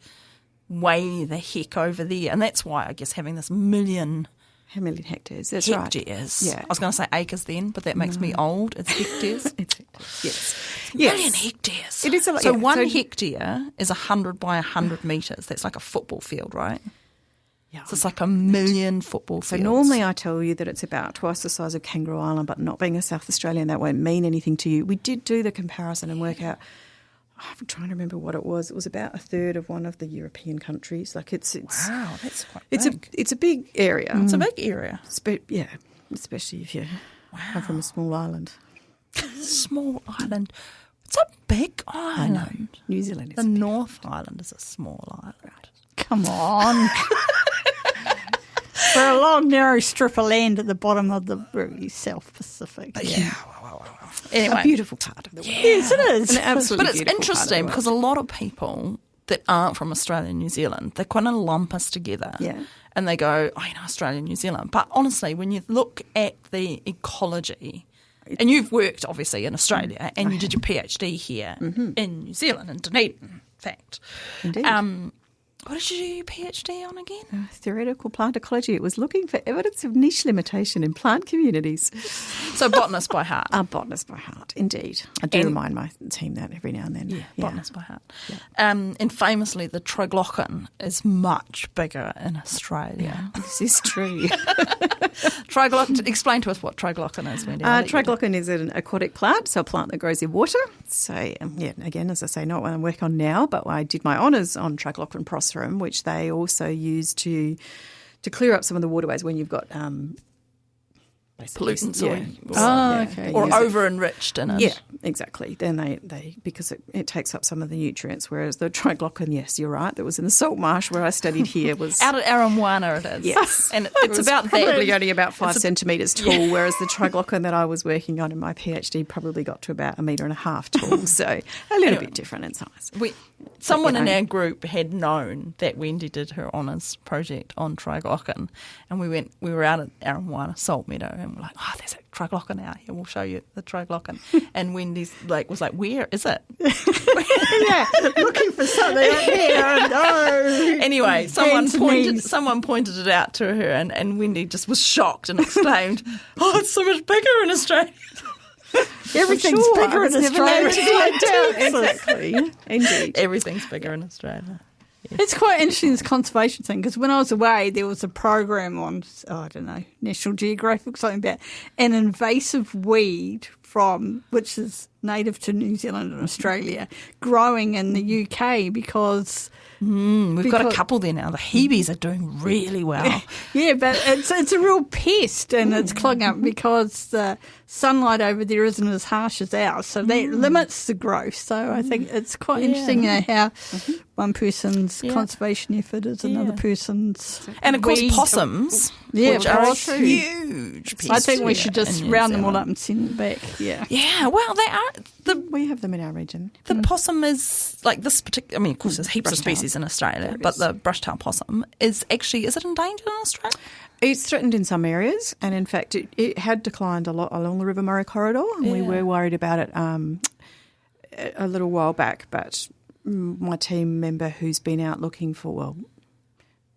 way the heck over there. And that's why I guess having this million hectares. That's hectares. Right. Yeah. I was going to say acres then, but that makes me old. It's hectares. It's hectares. Yes. Million hectares. It is a lot. So one hectare is 100 by 100 metres. That's like a football field, right? Yeah. So it's like a million football fields. So normally I tell you that it's about twice the size of Kangaroo Island, but not being a South Australian, that won't mean anything to you. We did do the comparison and work out, I'm trying to remember what it was. It was about a third of one of the European countries. Like it's wow, that's quite big. It's a big area. It's a big area. Especially if you come from a small island. Small island. It's a big island. New Zealand is the North Island is a small island. Come on. We're a long, narrow strip of land at the bottom of the really South Pacific. Yeah. Anyway, a beautiful part of the world. Yes, it is. An absolutely but it's interesting because a lot of people that aren't from Australia and New Zealand, they kind of lump us together. Yeah. And they go, Australia and New Zealand. But honestly, when you look at the ecology, and you've worked obviously in Australia and you did your PhD here in New Zealand, in Dunedin, in fact. Indeed. What did you do your PhD on again? Theoretical plant ecology. It was looking for evidence of niche limitation in plant communities. So botanist by heart. Botanist by heart, indeed. I do remind my team that every now and then. Yeah, botanist by heart. Yeah. And famously, the triglocan is much bigger in Australia. Yeah, this is true. Explain to us what triglocan is, Wendy. Triglocan is an aquatic plant, so a plant that grows in water. So, again, as I say, not what I work on now, but I did my honours on Triglocan prosperum, which they also use to clear up some of the waterways when you've got pollutants or over-enriched in it. Yeah, exactly. Then they because it takes up some of the nutrients, whereas the triglocan, yes, you're right, that was in the salt marsh where I studied here was... Out at Aramwana it is. Yes. And it's about probably only about 5 centimetres tall, whereas the triglocan that I was working on in my PhD probably got to about 1.5 metres tall, so a little bit different in size. Someone in our group had known that Wendy did her honours project on triglocan, and we were out at Aramwana Salt Meadow, and we're like, oh, there's a triglocan out here, we'll show you the triglocan. And Wendy's was like, where is it? Looking for something up here. No. Anyway, someone pointed it out to her, and Wendy just was shocked and exclaimed, oh, it's so much bigger in Australia. Everything's bigger in Australia. Exactly. Indeed. Everything's bigger in Australia. Yes. It's quite interesting, this conservation thing, because when I was away, there was a program on, I don't know, National Geographic, something about an invasive weed which is native to New Zealand and Australia, growing in the UK because... we've got a couple there now. The Hebes are doing really well. Yeah, but it's a real pest, and it's clogging up because the sunlight over there isn't as harsh as ours, so that limits the growth. So I think it's quite interesting how one person's conservation effort is another person's. And of course, possums, which are a huge pest. I think we should just round them all up and send them back. Yeah. Yeah, well, they are. We have them in our region. The possum is like this particular. I mean, of course, there's heaps of species in Australia, but the brush-tailed possum is it endangered in Australia? It's threatened in some areas, and in fact, it had declined a lot along the River Murray corridor, and we were worried about it a little while back. But my team member who's been out looking for,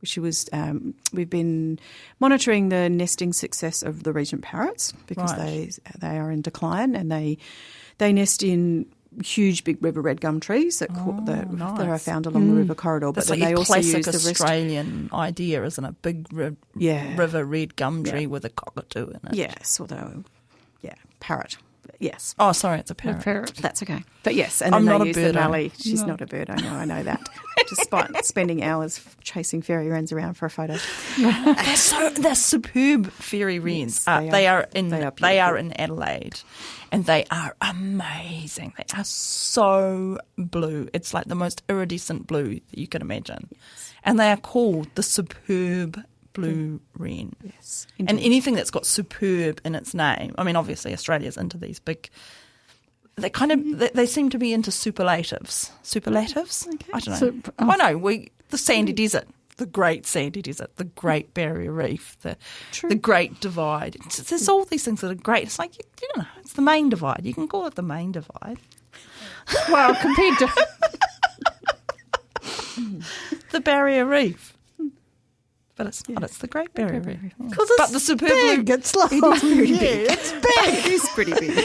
we've been monitoring the nesting success of the regent parrots because they are in decline, and they nest in huge big river red gum trees that are found along the river corridor. That's but like they also classic use the Australian idea, isn't it? Big river red gum tree with a cockatoo in it. Yes, although parrot. Yes. Oh, sorry, it's a parrot. That's okay. But yes, and then they use the Mallee. She's not a bird, I know that. Despite spending hours chasing fairy wrens around for a photo. They're superb fairy wrens. Yes, they are in Adelaide, and they are amazing. They are so blue. It's like the most iridescent blue that you can imagine. Yes. And they are called the superb blue wren. Yes. Indeed. And anything that's got superb in its name. I mean, obviously Australia's into these big... They seem to be into superlatives. Superlatives? Okay. I don't know. The sandy desert, the great sandy desert, the Great Barrier Reef, the Great Divide. There's all these things that are great. It's like, it's the main divide. You can call it the main divide. Well, compared to... the Barrier Reef. But it's not. It's the Great Barrier Reef. Because it's the superb big. It's like it's big. It is pretty big.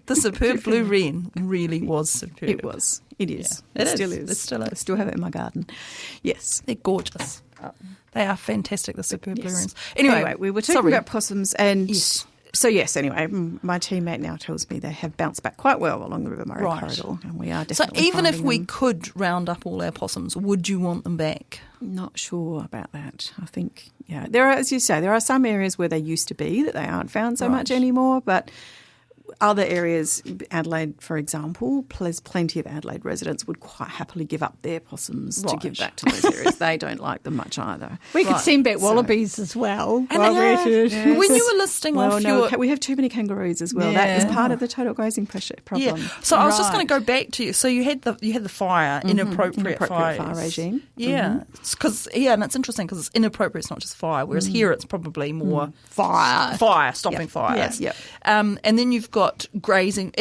The superb blue wren really was superb. It was. It is. Yeah. It still is. It still is. I still have it in my garden. Yes. They're gorgeous. They are fantastic, the superb blue wrens. Anyway, we were talking about possums and... Yes. So yes, anyway, my teammate now tells me they have bounced back quite well along the River Murray corridor, and we are definitely. So even if we could round up all our possums, would you want them back? Not sure about that. I think there are, as you say, there are some areas where they used to be that they aren't found so much anymore, but. Other areas, Adelaide, for example, plenty of Adelaide residents would quite happily give up their possums to give back to those areas. They don't like them much either. We could send back wallabies as well. When you were listing we have too many kangaroos as well. That is part of the total grazing pressure problem. Yeah. So I was just going to go back to you. So you had the fire, inappropriate fire regime. Yeah, and it's interesting because it's inappropriate. It's not just fire. Whereas here it's probably more fire, stopping fires. Yeah. And then you've got grazing,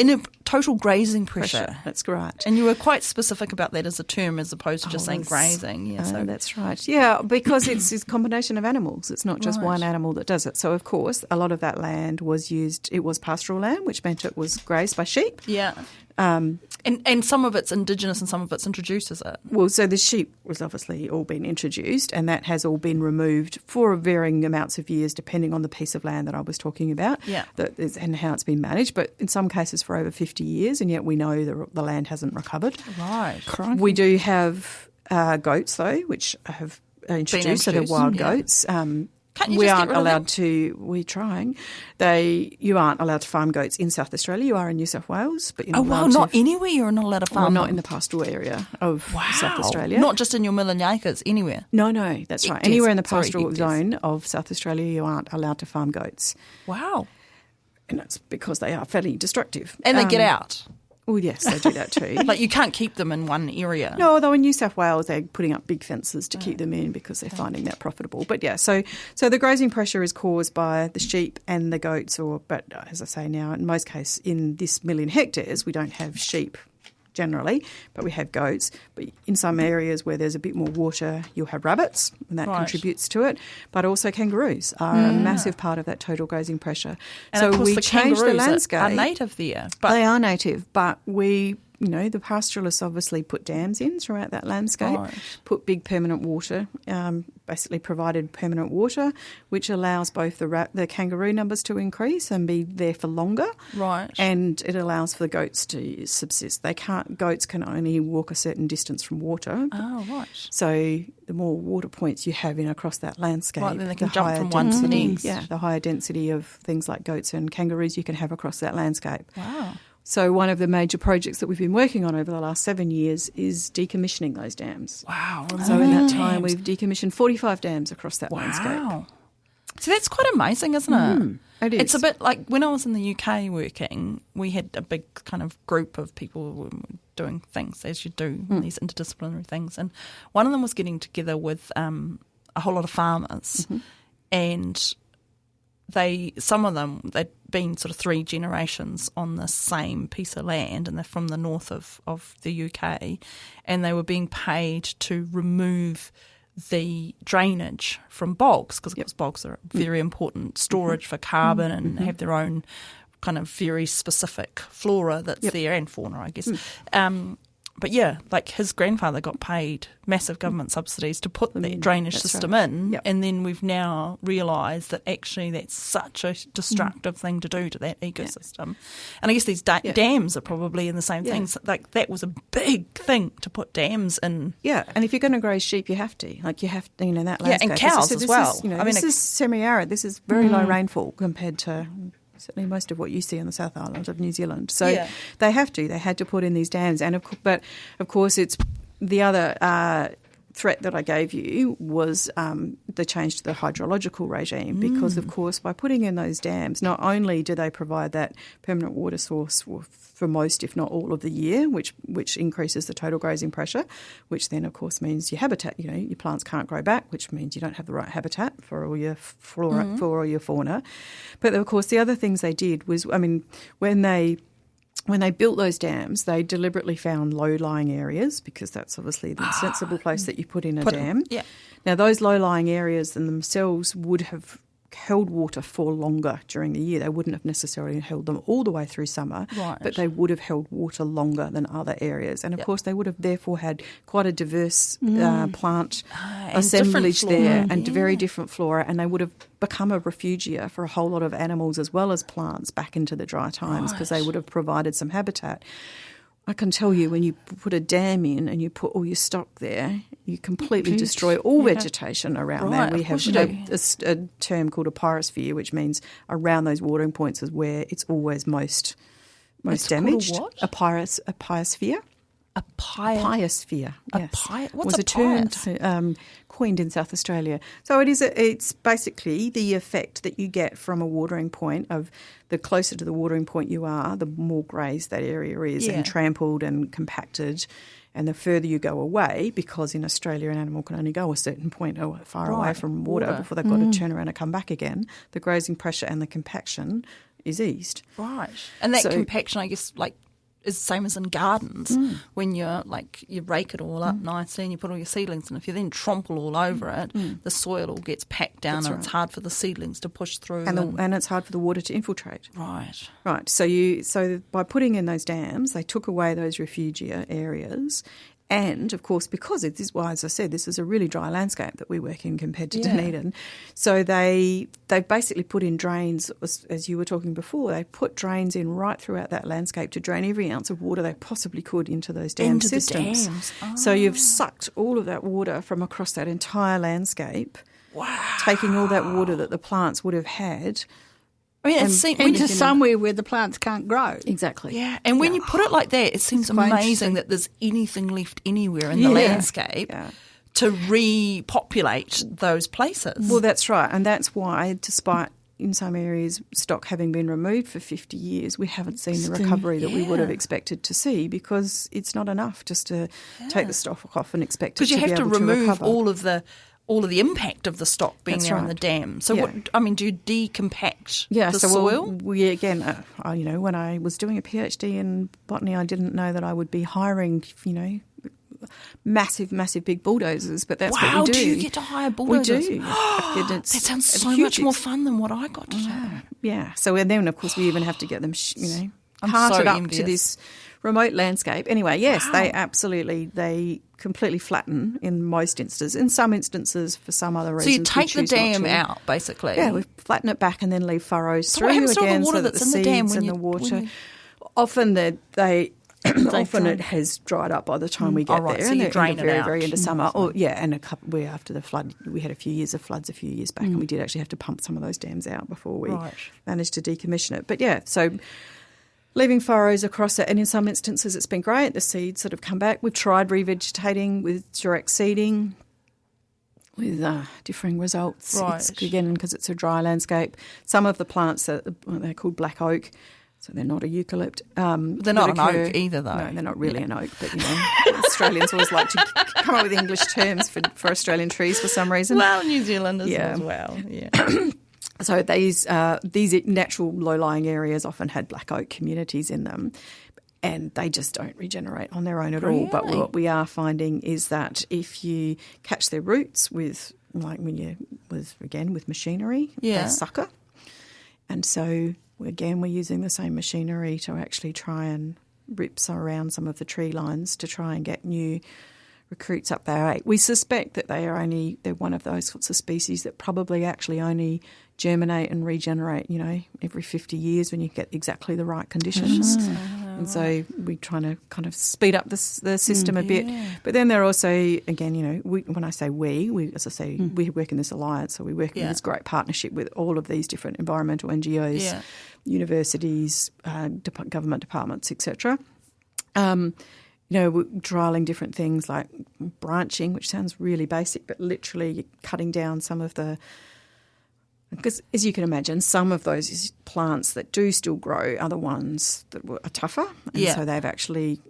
total grazing pressure. That's right. And you were quite specific about that as a term as opposed to just saying grazing. Yeah, so that's right. Yeah, because it's a combination of animals. It's not just one animal that does it. So, of course, a lot of that land was used, it was pastoral land, which meant it was grazed by sheep. Yeah. And some of it's indigenous and some of it's introduced, is it? Well, so the sheep was obviously all been introduced, and that has all been removed for varying amounts of years, depending on the piece of land that I was talking about, and how it's been managed. But in some cases for over 50 years, and yet we know the land hasn't recovered. Right. Crikey. We do have goats, though, which have introduced, so they're wild goats. We aren't allowed to. We're trying. You aren't allowed to farm goats in South Australia. You are in New South Wales, but you're not not anywhere. You're not allowed to farm. Not in the pastoral area of South Australia. Not just in your million acres. Anywhere. No, that's right. Anywhere in the pastoral zone of South Australia, you aren't allowed to farm goats. Wow. And that's because they are fairly destructive. And they get out. Oh, yes, they do that too. Like you can't keep them in one area. No, although in New South Wales they're putting up big fences to keep them in because they're finding that profitable. But yeah, so the grazing pressure is caused by the sheep and the goats, but as I say now, in most cases in this million hectares we don't have sheep generally, but we have goats. But in some areas where there's a bit more water, you'll have rabbits, and that contributes to it. But also kangaroos are a massive part of that total grazing pressure. And so of course we change the landscape. Are native there. But they are native, but we... the pastoralists obviously put dams in throughout that landscape, put big permanent water, basically provided permanent water, which allows both the kangaroo numbers to increase and be there for longer. Right. And it allows for the goats to subsist. Goats can only walk a certain distance from water. Oh, right. So the more water points you have in across that landscape, then they can jump from one to the next. Yeah, the higher density of things like goats and kangaroos you can have across that landscape. Wow. So one of the major projects that we've been working on over the last 7 years is decommissioning those dams. Wow. So in that time, we've decommissioned 45 dams across that landscape. Wow. So that's quite amazing, isn't it? It is. It's a bit like when I was in the UK working, we had a big kind of group of people doing things, as you do, these interdisciplinary things. And one of them was getting together with a whole lot of farmers and some of them, they'd been sort of 3 generations on the same piece of land, and they're from the north of the UK, and they were being paid to remove the drainage from bogs, because bogs are very important storage for carbon and have their own kind of very specific flora that's there, and fauna, I guess. But yeah, like his grandfather got paid massive government subsidies to put the drainage system in, and then we've now realised that actually that's such a destructive thing to do to that ecosystem. And I guess these dams are probably in the same things. Like that was a big thing to put dams in. Yeah, and if you're going to graze sheep, you have to. Like you have to, that landscape. Yeah, and cows as well. This is semi-arid. This is very low rainfall compared to... certainly most of what you see on the South Island of New Zealand. So they had to put in these dams. But of course it's the other threat that I gave you was the change to the hydrological regime, because of course by putting in those dams, not only do they provide that permanent water source for most, if not all of the year, which increases the total grazing pressure, which then of course means your habitat, your plants can't grow back, which means you don't have the right habitat for all your flora, for all your fauna. But of course the other things they did was, when they built those dams, they deliberately found low-lying areas, because that's obviously the sensible place that you put in a dam. Now, those low-lying areas in themselves would have held water for longer during the year. They wouldn't have necessarily held them all the way through summer, but they would have held water longer than other areas. And, of course, they would have therefore had quite a diverse plant assemblage there and very different flora, and they would have become a refugia for a whole lot of animals as well as plants back into the dry times, because they would have provided some habitat. I can tell you, when you put a dam in and you put all your stock there, you completely destroy all vegetation around there. We have a term called a pyrosphere, which means around those watering points is where it's always most damaged. Called a what? A pyrosphere. A biosphere. Yes. What's a term coined in South Australia. So it's basically the effect that you get from a watering point of the closer to the watering point you are, the more grazed that area is and trampled and compacted. And the further you go away, because in Australia an animal can only go a certain point far away from water before they've got to turn around and come back again, the grazing pressure and the compaction is eased. Right. And that compaction, I guess, like is the same as in gardens when you rake it all up nicely and you put all your seedlings in. If you then trample all over it, the soil all gets packed down it's hard for the seedlings to push through. And it's hard for the water to infiltrate. Right. Right. So by putting in those dams, they took away those refugia areas. And, of course, because it is, well, as I said, this is a really dry landscape that we work in compared to Dunedin. So they basically put in drains, as you were talking before, they put drains in right throughout that landscape to drain every ounce of water they possibly could into those dam systems. The dams. Oh. So you've sucked all of that water from across that entire landscape, taking all that water that the plants would have had. I mean, into somewhere where the plants can't grow. Exactly. Yeah, and when you put it like that, it seems amazing that there's anything left anywhere in the landscape to repopulate those places. Well, that's right, and that's why, despite in some areas stock having been removed for 50 years, we haven't seen the recovery that we would have expected to see, because it's not enough just to take the stock off and expect it to be able to recover. Because you have to remove all of the impact of the stock being there in the dam. So, do you decompact the soil? We again, when I was doing a PhD in botany, I didn't know that I would be hiring, massive big bulldozers, but that's what we do. Do you get to hire bulldozers? We do. That sounds so much more fun than what I got to do. Yeah. So, and then, of course, we even have to get them, carted up to this remote landscape. Anyway, yes, they completely flatten in most instances. In some instances, for some other reasons, so you take the dam out, basically. Yeah, we flatten it back and then leave furrows so through what happens again, to all the water so that that's the in the dam seeds and the water. Often often it has dried up by the time we get there, so and you drain very, it out. very into summer. And after the flood, we had a few years of floods a few years back, and we did actually have to pump some of those dams out before we managed to decommission it. But so leaving furrows across it, and in some instances it's been great. The seeds sort of come back. We've tried revegetating with direct seeding with differing results. Right. It's, again, because it's a dry landscape. Some of the plants, they're called black oak, so they're not a eucalypt. They're not an oak either, though. No, they're not really an oak, but, Australians always like to come up with English terms for Australian trees for some reason. Well, New Zealanders as well, yeah. So these natural low-lying areas often had black oak communities in them, and they just don't regenerate on their own at all. But what we are finding is that if you catch their roots with machinery, they sucker. And so, again, we're using the same machinery to actually try and rip around some of the tree lines to try and get new recruits up there. We suspect that they're one of those sorts of species that probably actually only germinate and regenerate, every 50 years when you get exactly the right conditions. And so we're trying to kind of speed up the system a bit. But then there are also, again, when I say we work in this alliance, so we work in this great partnership with all of these different environmental NGOs, universities, government departments, etc. We're trialling different things like branching, which sounds really basic, but literally cutting down some of the... Because, as you can imagine, some of those plants that do still grow are the ones that are tougher. And so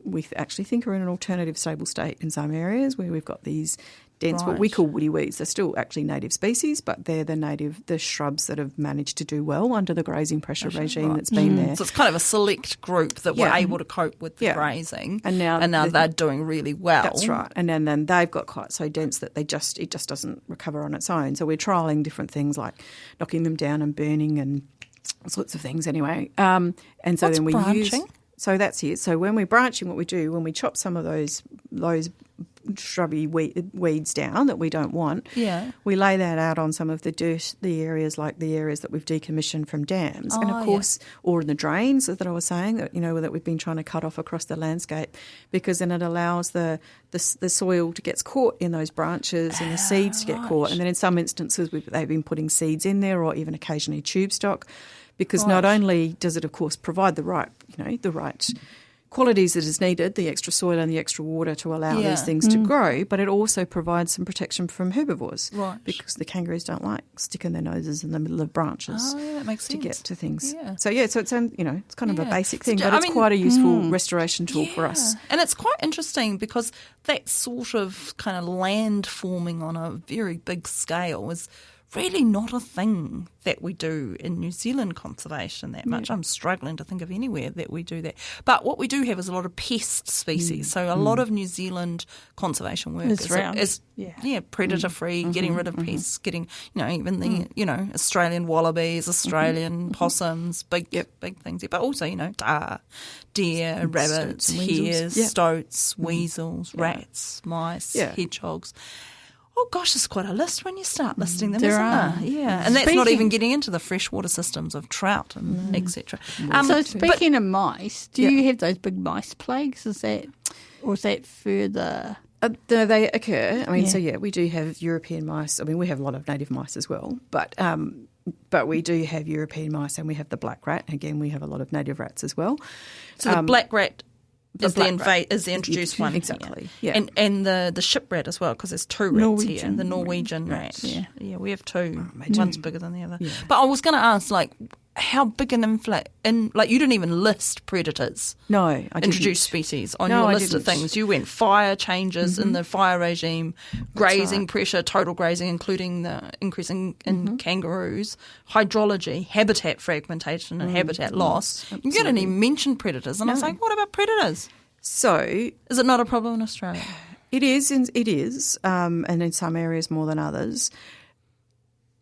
we actually think are in an alternative stable state in some areas where we've got these dense, what we call woody weeds. They're still actually native species, but they're the shrubs that have managed to do well under the grazing pressure regime that's been there. So it's kind of a select group that were able to cope with the grazing, and now they're doing really well. That's right. And then they've got quite so dense that it just doesn't recover on its own. So we're trialling different things like knocking them down and burning and all sorts of things anyway. And so What's then we branching? So that's it. So when we're branching, what we do, when we chop some of those shrubby weeds down that we don't want, we lay that out on some of the areas like the areas that we've decommissioned from dams, and of course, or in the drains that I was saying that that we've been trying to cut off across the landscape, because then it allows the soil to get caught in those branches and the seeds to get caught, and then in some instances they've been putting seeds in there, or even occasionally tube stock, because not only does it of course provide the right qualities that is needed, the extra soil and the extra water to allow these things to grow, but it also provides some protection from herbivores, because the kangaroos don't like sticking their noses in the middle of branches that makes sense. to get to things. So it's it's kind of a basic thing, but it's quite a useful restoration tool for us. And it's quite interesting because that sort of kind of land forming on a very big scale is really not a thing that we do in New Zealand conservation that much. I'm struggling to think of anywhere that we do that. But what we do have is a lot of pest species. So a lot of New Zealand conservation work is predator-free, getting rid of pests, getting, even the, Australian wallabies, Australian possums, big things. But also, deer, rabbits, hares, stoats, weasels, rats, mice, hedgehogs. Oh gosh, there's quite a list when you start listing them, isn't there? Yeah, and that's not even getting into the freshwater systems of trout and etc. So speaking of mice, do you have those big mice plagues? Is that further? They occur. I mean, we do have European mice. I mean, we have a lot of native mice as well, but we do have European mice and we have the black rat. Again, we have a lot of native rats as well. So the black rat is the introduced one. Exactly. Here. Yeah. And the ship rat as well, because there's two rats here. The Norwegian rat. Yeah, we have two. One's bigger than the other. Yeah. But I was going to ask, how big an you didn't even list predators. No, I didn't. Introduced species on your list of things. You went fire changes in the fire regime, grazing pressure, total grazing, including the increase in kangaroos, hydrology, habitat fragmentation and habitat loss. Absolutely. You didn't even mention predators. And I was like, what about predators? So, is it not a problem in Australia? It is, and in some areas more than others.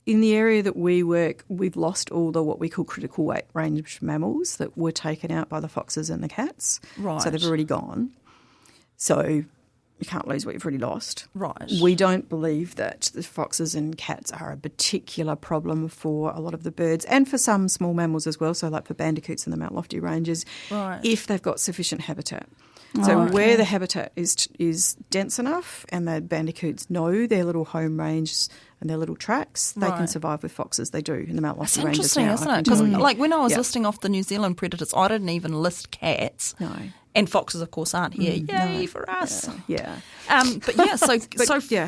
In the area that we work, we've lost all the what we call critical weight range mammals that were taken out by the foxes and the cats. Right. So they've already gone. So you can't lose what you've already lost. Right. We don't believe that the foxes and cats are a particular problem for a lot of the birds and for some small mammals as well, so like for bandicoots in the Mount Lofty ranges, if they've got sufficient habitat. So where the habitat is dense enough and the bandicoots know their little home range and their little tracks, they can survive with foxes. They do in the Mount Lofty ranges now. That's interesting, isn't it? Because when I was listing off the New Zealand predators, I didn't even list cats. No. And foxes, of course, aren't here. Yay for us. Yeah. So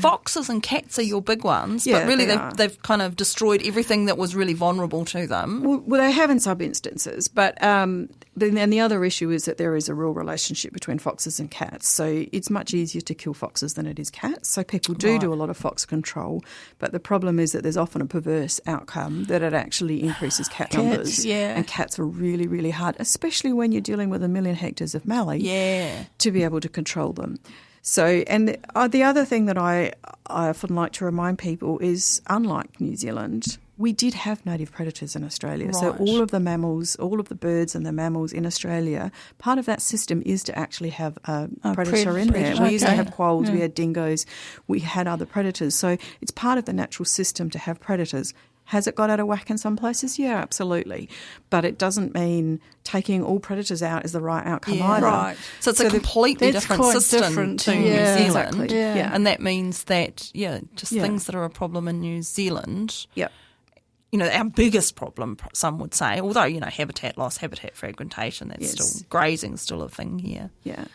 foxes and cats are your big ones, but really they've kind of destroyed everything that was really vulnerable to them. Well, they have in some instances, but then the other issue is that there is a real relationship between foxes and cats. So it's much easier to kill foxes than it is cats. So people do a lot of fox control, but the problem is that there's often a perverse outcome that it actually increases cat numbers. Yeah. And cats are really, really hard, especially when you're dealing with 1 million hectares of Mallee, to be able to control them. So, and the other thing that I often like to remind people is, unlike New Zealand, we did have native predators in Australia. Right. So all of the mammals, all of the birds and the mammals in Australia, part of that system is to actually have a predator in there. We used to have quolls, we had dingoes, we had other predators. So it's part of the natural system to have predators. Has it got out of whack in some places? Yeah, absolutely. But it doesn't mean taking all predators out is the right outcome either. Right. So it's a completely different system to New Zealand. Exactly. Yeah. And that means that, things that are a problem in New Zealand, our biggest problem, some would say, although, habitat loss, habitat fragmentation, that's still, grazing is still a thing here. Yeah.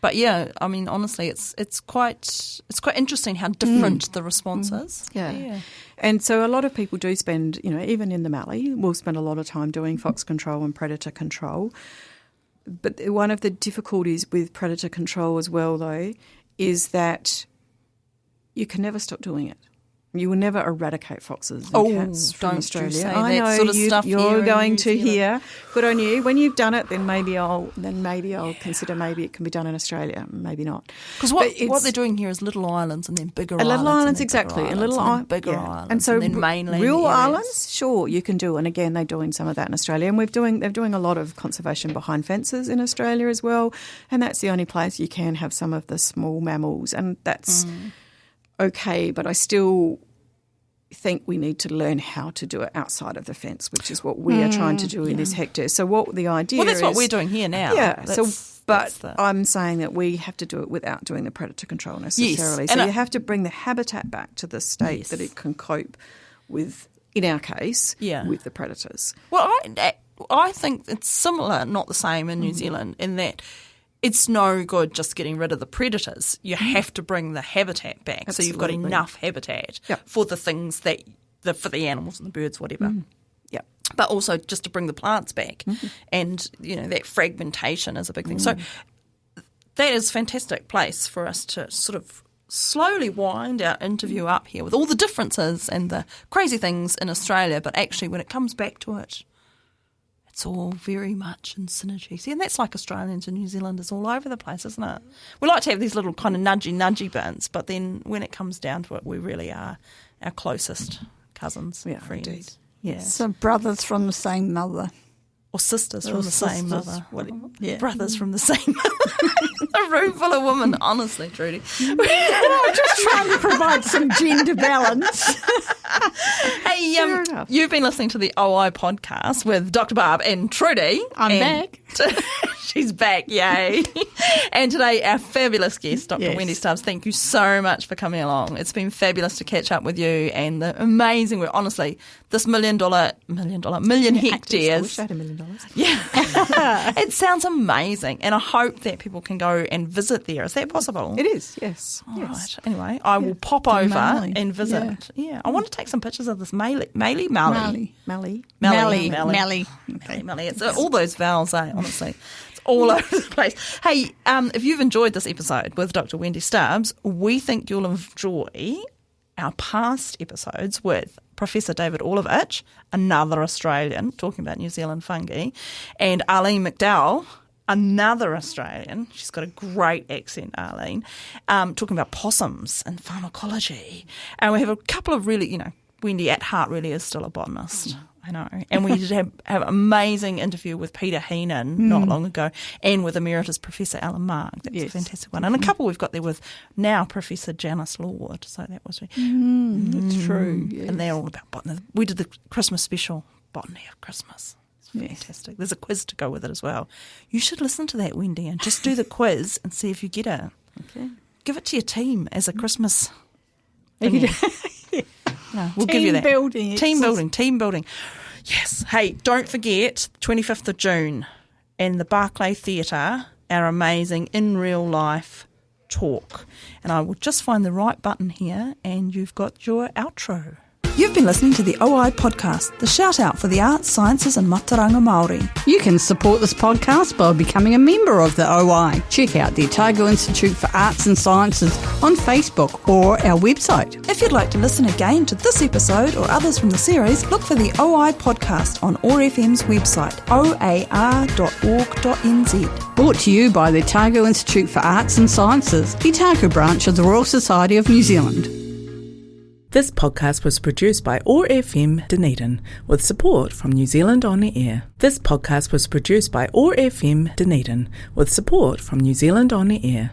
But I mean, honestly, it's quite interesting how different the response is. Yeah. And so a lot of people do spend, even in the Mallee, we'll spend a lot of time doing fox control and predator control. But one of the difficulties with predator control as well, though, is that you can never stop doing it. You will never eradicate foxes and cats from Australia. Say I know that sort of stuff you're going to hear. Good on you. When you've done it, then maybe I'll consider maybe it can be done in Australia. Maybe not. Because what they're doing here is little islands and then bigger islands. Little islands, exactly. And bigger islands. And so then mainland real areas. islands, sure, you can do. And again, they're doing some of that in Australia. And they're doing a lot of conservation behind fences in Australia as well. And that's the only place you can have some of the small mammals. And that's okay, but I still think we need to learn how to do it outside of the fence, which is what we are trying to do in this hectare. So what the idea is... Well, that's what we're doing here now. Yeah, I'm saying that we have to do it without doing the predator control necessarily. Yes. So you have to bring the habitat back to the state that it can cope with, in our case, with the predators. Well, I think it's similar, not the same in New Zealand, in that it's no good just getting rid of the predators. You have to bring the habitat back. Absolutely. So you've got enough habitat for the things for the animals and the birds, whatever. Yeah. But also just to bring the plants back. And, that fragmentation is a big thing. So that is a fantastic place for us to sort of slowly wind our interview up here with all the differences and the crazy things in Australia, but actually when it comes back to it, it's all very much in synergy. See, and that's like Australians and New Zealanders all over the place, isn't it? We like to have these little kind of nudgy bits, but then when it comes down to it, we really are our closest cousins, friends. Indeed. Yeah. So brothers from the same mother. Or sisters from the same mother. Brothers from the same mother. A room full of women, honestly, Trudi. I'm just trying to provide some gender balance. Hey, you've been listening to the OI podcast with Dr Barb and Trudi. I'm back. She's back, yay. And today our fabulous guest, Dr Wendy Stubbs, thank you so much for coming along. It's been fabulous to catch up with you and the amazing, honestly, this million hectares. I wish I had $1 million. Yeah. It sounds amazing. And I hope that people can go and visit there. Is that possible? It is, yes. All right. Anyway, I will pop over and visit. Yeah. I want to take some pictures of this Mallee. Mallee. Okay. It's all those vowels, honestly. It's all over the place. Hey, if you've enjoyed this episode with Dr Wendy Stubbs, we think you'll enjoy our past episodes with Professor David Orlovich, another Australian, talking about New Zealand fungi, and Arlene McDowell, another Australian. She's got a great accent, Arlene, talking about possums and pharmacology. And we have a couple of really, Wendy at heart really is still a botanist. I know. And we did have an amazing interview with Peter Heenan not long ago, and with Emeritus Professor Alan Mark. That was a fantastic one. And a couple we've got there with now Professor Janice Lord. So that was that's true. Yes. And they're all about botany. We did the Christmas special, Botany of Christmas. It's fantastic. There's a quiz to go with it as well. You should listen to that, Wendy, and just do the quiz and see if you get it. Okay. Give it to your team as a Christmas No, we'll give you that. Team building. Yes. Hey, don't forget, 25th of June in the Barclay Theatre, our amazing in real life talk. And I will just find the right button here and you've got your outro. You've been listening to the OI podcast, the shout out for the arts, sciences and mataranga Māori. You can support this podcast by becoming a member of the OI. Check out the Otago Institute for Arts and Sciences on Facebook or our website. If you'd like to listen again to this episode or others from the series, look for the OI podcast on OAR FM's website, oar.org.nz. Brought to you by the Otago Institute for Arts and Sciences, the Otago branch of the Royal Society of New Zealand. This podcast was produced by OAR FM Dunedin with support from New Zealand On Air. This podcast was produced by OAR FM Dunedin with support from New Zealand On Air.